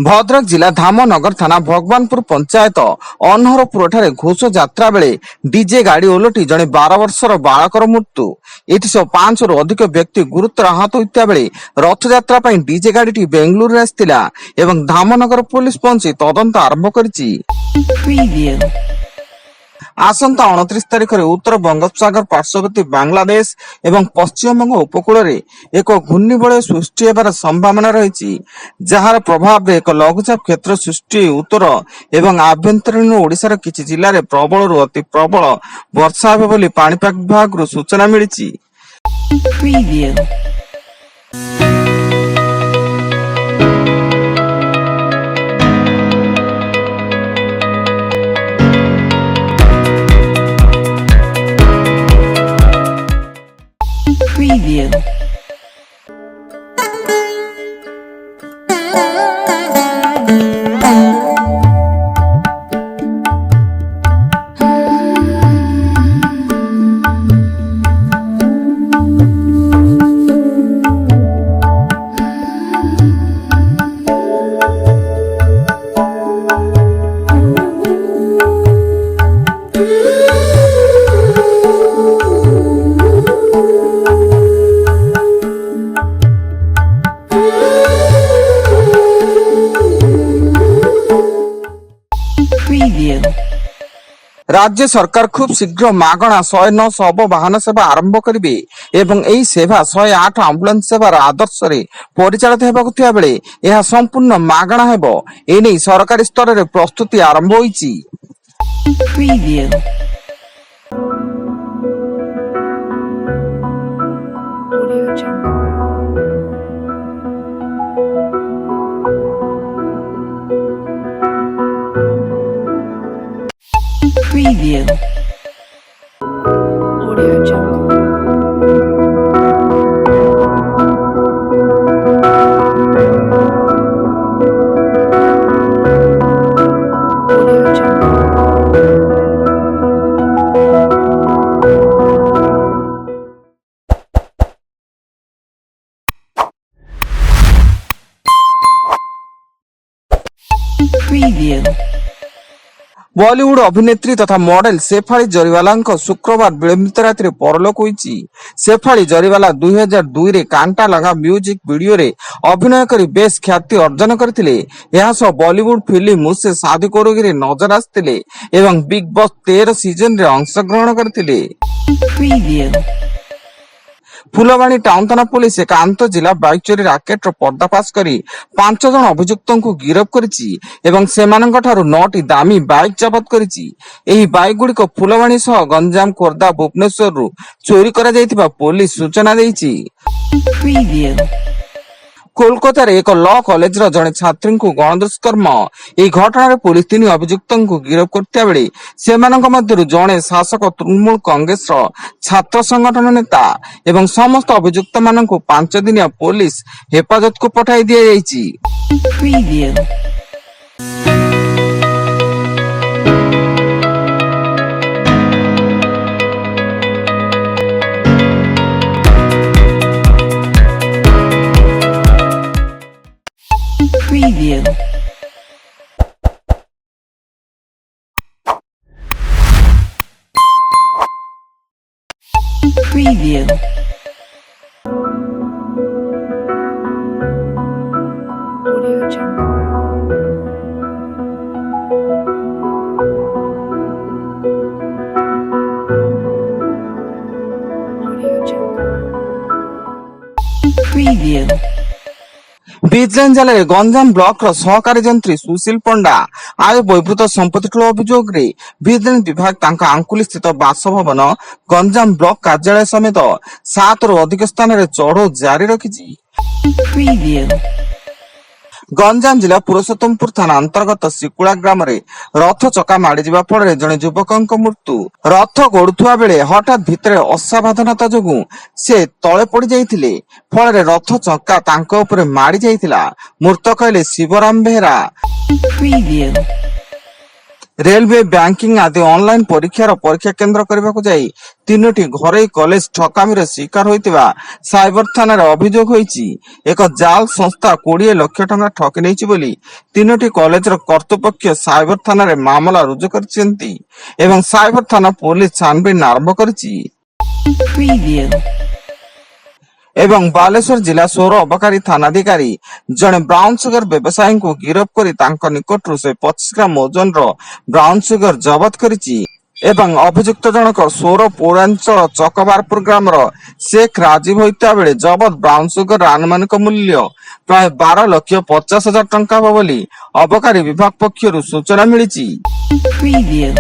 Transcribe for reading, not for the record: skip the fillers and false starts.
भद्रक जिला धामनगर थाना भगवानपुर पंचायत अनहरपुर घोष यात्रा बेले डीजे गाड़ी ओलटी जड़े 12 वर्षर बालकर मृत्यु। एसह 5 रु अधिक व्यक्ति गुरुतर आहत होता बेले रथयात्रा डीजे गाड़ी बेंगलुरु आसाला एवं धामनगर पुलिस पहुंची तदंत आरंभ करिछि। आसंता 29 तारिख में उत्तर बंगोपसागर पार्श्ववर्ती बांग्लादेश एवं पश्चिमबंग उपकूल में एक घूर्णिबलय सृष्टि होबार संभावना रही, जार प्रभाव में एक लघुचाप क्षेत्र सृष्टि उत्तर एवं आभ्यंतरीण ओडिशार किछि जिले में प्रबल अति प्रबल वर्षा हेबो बोली पाणीपाग विभाग सूचना मिली। Preview. राज्य सरकार खूब शीघ्र मागणा 109 शव वाहन सेवा आरंभ करिवे एवं एही सेवा 108 आम्बुलेंस सेवार आदर्श रे परिचालित हेबाकु थिया बेले यह संपूर्ण मागणा हेबो। एने सरकारी स्तर रे प्रस्तुति आरंभ होईछि। Preview. Audio Jungle. Audio Jungle. Preview. Bollywood अभिनेत्री तथा मॉडल शेफाली जरीवाला शुक्रवार विलंबित राति परलोक होईछि। शेफाली जरीवाला 2002 रे कांटा लगा म्यूजिक वीडियो रे अभिनय करी बेस ख्याति अर्जन करथिले। यह सह बॉलीवुड फिल्म मुझसे शादी करोगी रे नजर आस्थिले एवं बिग बॉस 13 सीजन रे अंशग्रहण करथिले। फुलवाणी टाउन थाना पुलिस एक आंतर जिला बाइक चोरी राकेट पर्दाफाश करी 5 जन अभियुक्तों को गिरफ्त करिछि एवं सेमानंक ठारू 9टी दामी बाइक जबत करिछि। एही बाइक गुड़िक फुलवाणी सह गंजाम खोर्धा भुवनेश्वर रु चोरी करा जायतिबा पुलिस सूचना देइछि। कोलकाता रे एक लॉ कॉलेज रो जने छात्री को गणदुष्कर्म एही घटना रे पुलिस 3 अभियुक्तों को गिरफ्त करता बेले सेमानंक मध्यरु जने शासक तृणमूल कांग्रेस रो छात्र संगठन नेता एवं समस्त अभियुक्त मानक 5 दिनिया पुलिस हेफाजत को पठाई दिया जायछि। Preview. Preview. Audio Jungle. Audio Jungle. Preview. Vigilance जाल गंजाम ब्लॉक सहकारी जंत्री सुशील पंडा आय बहिर्भूत संपत्ति ठूल अभियोग रे विजिलेंस विभाग तांका आंकुली स्थित बासभवन गंजाम ब्लॉक कार्यालय समेत 7 रु अधिक स्थान रे चढ़ाऊ जारी रखिछि। गंजाम जिला पुरुषोत्तमपुर थाना अंतर्गत सिकुड़ा ग्राम रे रथ चका माड़ी जिबा फल जने युवक मृत्यु। रथ गड़ुवा बेले हठात भितर असावधानता जोगु से तले पड़ जाइथिले, फल रथ चका तांको उपरे माड़ी जाइथिला। मृतक कहले शिवराम बेहरा। ରେଲୱେ ବ୍ୟାଙ୍କିଂ ଆଦି ଅନଲାଇନ ପରୀକ୍ଷାର ପରୀକ୍ଷା କେନ୍ଦ୍ର କରିବାକୁ ଯାଇ 3ଟି ଘରୋଇ କଲେଜ ଠକାମିର ଶିକାର ହୋଇଥିବା ସାଇବର ଥାନାରେ ଅଭିଯୋଗ ହୋଇଛି। ଏକ ଜାଲ ସଂସ୍ଥା 20 ଲକ୍ଷ ଟଙ୍କା ଠକି ନେଇଛି ବୋଲି 3ଟି କଲେଜର କର୍ତ୍ତୃପକ୍ଷ ସାଇବର ଥାନାରେ ମାମଲା ରୁଜୁ କରିଛନ୍ତି ଏବଂ ସାଇବର ଥାନା ପୋଲିସ ଛାନଭିନ ଆରମ୍ଭ କରିଛି। Preview. ଏବଂ ବାଲେଶ୍ୱର ଜିଲ୍ଲା ସୌର ଅବକାରୀ ଥାନାଧିକାରୀ ଜଣେ ବ୍ରାଉନ ସୁଗର ବ୍ୟବସାୟୀଙ୍କୁ ଗିରଫ କରି ତାଙ୍କ ନିକଟରୁ 125 ଗ୍ରାମ ଓଜନର ବ୍ରାଉନ ସୁଗର ଜବତ କରିଛି ଏବଂ ଅଭିଯୁକ୍ତ ଜଣକ ସୌର ପୌରାଞ୍ଚଳ ଚକବାରପୁର ଗ୍ରାମର ଶେଖ ରାଜୀବ ହୋଇଥିବା ବେଳେ ଜବତ ବ୍ରାଉନ ସୁଗରର ଆନୁମାନିକ ମୂଲ୍ୟ ପ୍ରାୟ 12,50,000 ଟଙ୍କା ହେବ ବୋଲି ଅବକାରୀ ବିଭାଗ ପକ୍ଷରୁ ସୂଚନା ମିଳିଛି। Preview.